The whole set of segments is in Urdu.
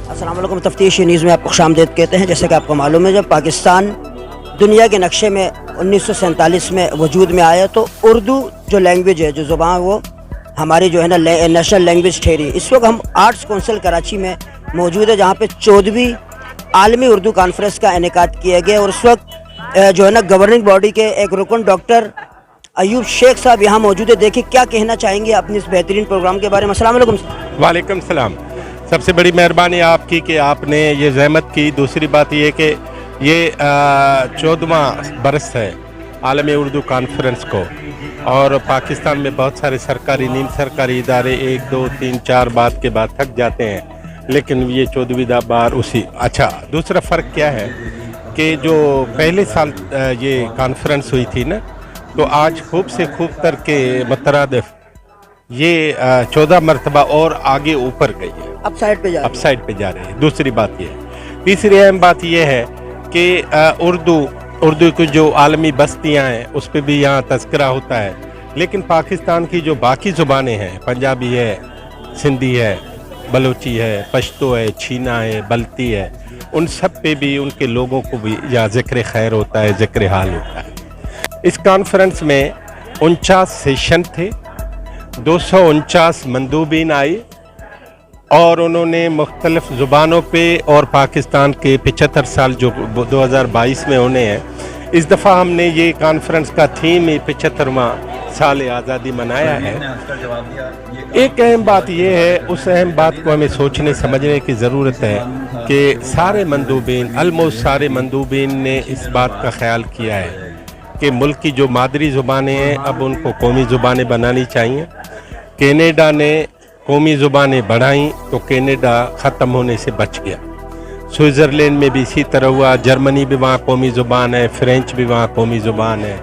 السلام علیکم. تفتیش نیوز میں آپ کو خوشامدید کہتے ہیں. جیسے کہ آپ کو معلوم ہے جب پاکستان دنیا کے نقشے میں 1947 میں وجود میں آیا تو اردو جو لینگویج ہے جو زبان وہ ہماری جو ہے نا نیشنل لینگویج ٹھہری. اس وقت ہم آرٹس کونسل کراچی میں موجود ہے جہاں پہ 14ویں عالمی اردو کانفرنس کا انعقاد کیا گیا اور اس وقت جو ہے نا گورننگ باڈی کے ایک رکن ڈاکٹر ایوب شیخ صاحب یہاں موجود ہے. دیکھیں کیا کہنا چاہیں گے اپنے اس بہترین پروگرام کے بارے میں. السلام علیکم. وعلیکم السلام. سب سے بڑی مہربانی آپ کی کہ آپ نے یہ زحمت کی. دوسری بات یہ کہ یہ 14واں برس ہے عالمی اردو کانفرنس کو اور پاکستان میں بہت سارے سرکاری نیم سرکاری ادارے 1 2 3 4 بات کے بعد تھک جاتے ہیں لیکن یہ 14ویں بار اسی. اچھا دوسرا فرق کیا ہے کہ جو پہلے سال یہ کانفرنس ہوئی تھی نا تو آج خوب سے خوب تر کے مترادف یہ 14 مرتبہ اور آگے اوپر گئی ہے. اب سائڈ پہ جا رہی ہے. دوسری بات یہ ہے. تیسری اہم بات یہ ہے کہ اردو کی جو عالمی بستیاں ہیں اس پہ بھی یہاں تذکرہ ہوتا ہے لیکن پاکستان کی جو باقی زبانیں ہیں پنجابی ہے سندھی ہے بلوچی ہے پشتو ہے چھینا ہے بلتی ہے ان سب پہ بھی ان کے لوگوں کو بھی یہاں ذکر خیر ہوتا ہے ذکر حال ہوتا ہے. اس کانفرنس میں 49 سیشن تھے 249 مندوبین آئی اور انہوں نے مختلف زبانوں پہ اور پاکستان کے 75 سال جو 2022 میں ہونے ہیں. اس دفعہ ہم نے یہ کانفرنس کا تھیم ہی 75واں سال آزادی منایا ہے. ایک اہم بات یہ ہے اس اہم بات کو ہمیں سوچنے سمجھنے کی ضرورت ہے کہ سارے مندوبین آلموسٹ سارے مندوبین نے اس بات کا خیال کیا ہے کہ ملک کی جو مادری زبانیں ہیں اب ان کو قومی زبانیں بنانی چاہیے. کینیڈا نے قومی زبانیں بڑھائیں تو کینیڈا ختم ہونے سے بچ گیا. سوئٹزرلینڈ میں بھی اسی طرح ہوا. جرمنی بھی وہاں قومی زبان ہے. فرینچ بھی وہاں قومی زبان ہے.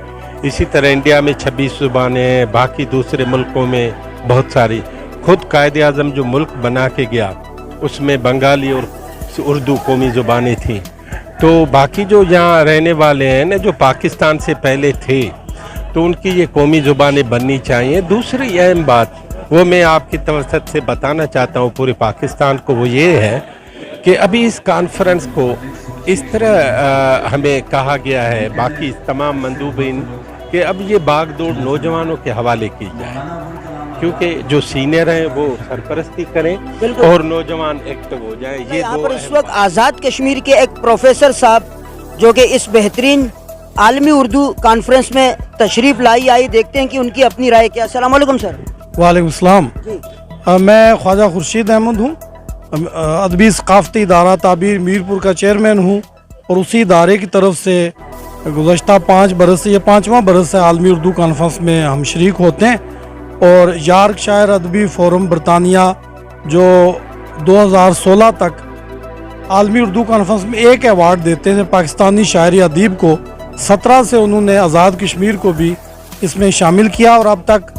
اسی طرح انڈیا میں 26 زبانیں ہیں. باقی دوسرے ملکوں میں بہت ساری. خود قائد اعظم جو ملک بنا کے گیا اس میں بنگالی اور اردو قومی زبانیں تھیں. تو باقی جو یہاں رہنے والے ہیں نا جو پاکستان سے پہلے تھے تو ان کی یہ قومی زبانیں بننی چاہیے. دوسری اہم بات وہ میں آپ کی توسط سے بتانا چاہتا ہوں پورے پاکستان کو وہ یہ ہے کہ ابھی اس کانفرنس کو اس طرح ہمیں کہا گیا ہے باقی تمام مندوبین کہ اب یہ باغ دوڑ نوجوانوں کے حوالے کی جائے کیونکہ جو سینئر ہیں وہ سرپرستی کریں اور نوجوان ایکٹیو ہو جائیں. یہ یہاں پر اس وقت آزاد کشمیر کے ایک پروفیسر صاحب جو کہ اس بہترین عالمی اردو کانفرنس میں تشریف آئی دیکھتے ہیں کہ ان کی اپنی رائے کیا. السلام علیکم سر. وعلیکم السلام. میں خواجہ خورشید احمد ہوں. ادبی ثقافتی ادارہ تعبیر میرپور کا چیئرمین ہوں اور اسی ادارے کی طرف سے گزشتہ 5 برس سے یہ 5واں برس ہے عالمی اردو کانفرنس میں ہم شریک ہوتے ہیں. اور یارک شائر ادبی فورم برطانیہ جو 2016 تک عالمی اردو کانفرنس میں ایک ایوارڈ دیتے ہیں پاکستانی شاعری ادیب کو. 17 سے انہوں نے آزاد کشمیر کو بھی اس میں شامل کیا اور اب تک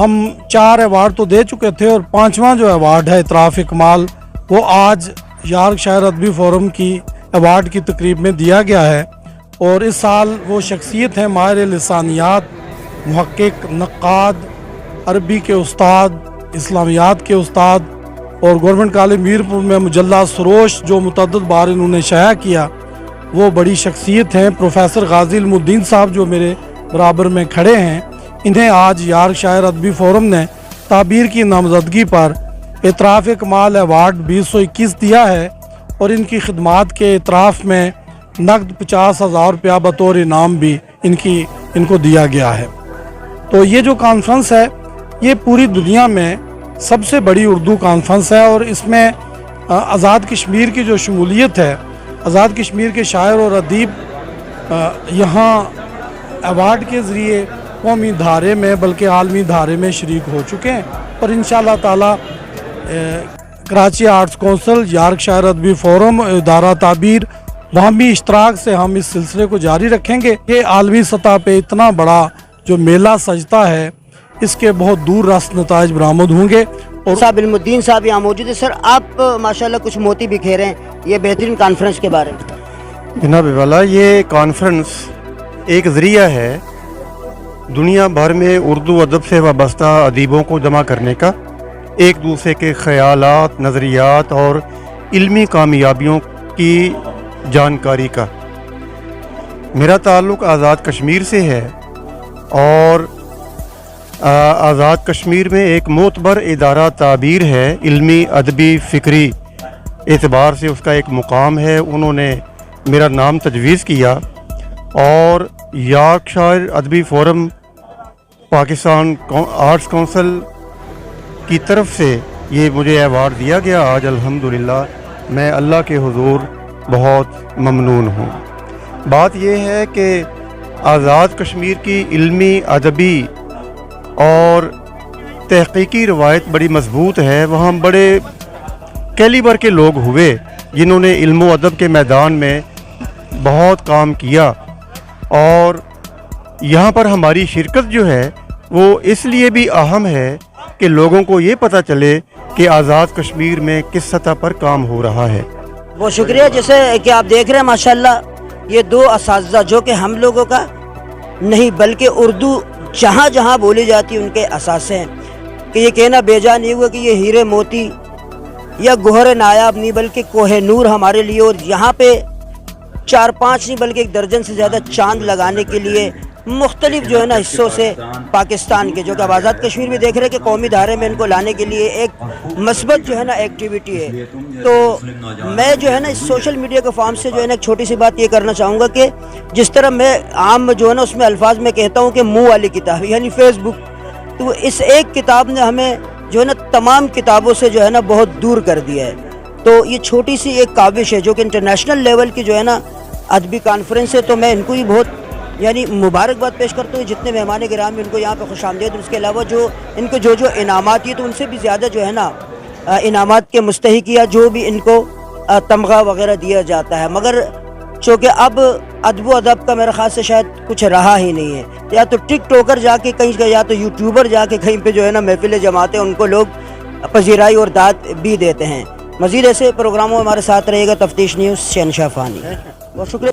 ہم 4 ایوارڈ تو دے چکے تھے اور 5واں جو ایوارڈ ہے اطراف کمال وہ آج یارک شاعر ادبی فورم کی ایوارڈ کی تقریب میں دیا گیا ہے. اور اس سال وہ شخصیت ہیں ماہر لسانیات محقق نقاد عربی کے استاد اسلامیات کے استاد اور گورنمنٹ کالج میرپور میں مجلہ سروش جو متعدد بار انہوں نے شائع کیا وہ بڑی شخصیت ہیں. پروفیسر غازی علم الدین صاحب جو میرے برابر میں کھڑے ہیں انہیں آج یارک شاعر ادبی فورم نے تعبیر کی نامزدگی پر اطراف کمال ایوارڈ 2021 دیا ہے اور ان کی خدمات کے اطراف میں نقد 50,000 روپیہ بطور انعام بھی ان کو دیا گیا ہے. تو یہ جو کانفرنس ہے یہ پوری دنیا میں سب سے بڑی اردو کانفرنس ہے اور اس میں آزاد کشمیر کی جو شمولیت ہے آزاد کشمیر کے شاعر اور ادیب یہاں ایوارڈ کے ذریعے قومی دھارے میں بلکہ عالمی دھارے میں شریک ہو چکے ہیں اور انشاءاللہ تعالی کراچی آرٹس کونسل یارک شاعر ادبی فورم ادارہ تعبیر وہاں بھی اشتراک سے ہم اس سلسلے کو جاری رکھیں گے. یہ عالمی سطح پہ اتنا بڑا جو میلہ سجتا ہے اس کے بہت دور رس نتائج برآمد ہوں گے. اور صاحب علم الدین صاحب یہاں موجود ہے. سر آپ ماشاءاللہ کچھ موتی بکھیرے ہیں یہ بہترین کانفرنس کے بارے میں. جناب والا یہ کانفرنس ایک ذریعہ ہے دنیا بھر میں اردو ادب سے وابستہ ادیبوں کو جمع کرنے کا, ایک دوسرے کے خیالات نظریات اور علمی کامیابیوں کی جانکاری کا۔ میرا تعلق آزاد کشمیر سے ہے اور آزاد کشمیر میں ایک معتبر ادارہ تعبیر ہے، علمی ادبی فکری اعتبار سے اس کا ایک مقام ہے۔ انہوں نے میرا نام تجویز کیا اور یارکشائر ادبی فورم پاکستان آرٹس کونسل کی طرف سے یہ مجھے ایوارڈ دیا گیا۔ آج الحمدللہ میں اللہ کے حضور بہت ممنون ہوں۔ بات یہ ہے کہ آزاد کشمیر کی علمی ادبی اور تحقیقی روایت بڑی مضبوط ہے۔ وہاں بڑے کیلیبر کے لوگ ہوئے جنہوں نے علم و ادب کے میدان میں بہت کام کیا، اور یہاں پر ہماری شرکت جو ہے وہ اس لیے بھی اہم ہے کہ لوگوں کو یہ پتہ چلے کہ آزاد کشمیر میں کس سطح پر کام ہو رہا ہے۔ بہت شکریہ۔ جیسے کہ آپ دیکھ رہے ہیں ماشاءاللہ یہ دو اساتذہ جو کہ ہم لوگوں کا نہیں بلکہ اردو جہاں جہاں بولی جاتی ان کے اثاثے ہیں، کہ یہ کہنا بیجا نہیں ہوا کہ یہ ہیرے موتی یا گوہر نایاب نہیں بلکہ کوہ نور ہمارے لیے، اور یہاں پہ 4-5 نہیں بلکہ 1 درجن سے زیادہ چاند لگانے کے لیے مختلف جو ہے نا حصوں سے پاکستان کے، جو کہ اب آزاد کشمیر میں دیکھ رہے ہیں کہ قومی دھارے میں ان کو لانے کے لیے ایک مثبت جو ہے نا ایکٹیویٹی ہے۔ تو میں جو ہے نا اس سوشل میڈیا کے فارم سے جو ہے نا ایک چھوٹی سی بات یہ کرنا چاہوں گا کہ جس طرح میں عام جو ہے نا اس میں الفاظ میں کہتا ہوں کہ منہ والی کتاب یعنی فیس بک، تو اس ایک کتاب نے ہمیں جو ہے نا تمام کتابوں سے جو ہے نا بہت دور کر دیا ہے۔ تو یہ چھوٹی سی ایک کاوش ہے جو کہ انٹرنیشنل لیول کی جو ہے نا ادبی کانفرنس ہے، تو میں ان کو ہی بہت یعنی مبارکباد پیش کرتا ہوں، جتنے مہمان گرامی ان کو یہاں پہ خوش آمدید۔ اس کے علاوہ جو ان کو جو انعامات یہ تو ان سے بھی زیادہ جو ہے نا انعامات کے مستحق یا جو بھی ان کو تمغہ وغیرہ دیا جاتا ہے، مگر چونکہ اب ادب و ادب کا میرے خیال سے شاید کچھ رہا ہی نہیں ہے، یا تو ٹک ٹوکر جا کے کہیں یا تو یوٹیوبر جا کے کہیں پہ جو ہے نا محفلیں جماتے ہیں، ان کو لوگ پذیرائی اور داد بھی دیتے ہیں۔ مزید ایسے پروگراموں میں ہمارے ساتھ رہے گا۔ تفتیش نیوز، شہنشاہ فانی۔ بہت شکریہ۔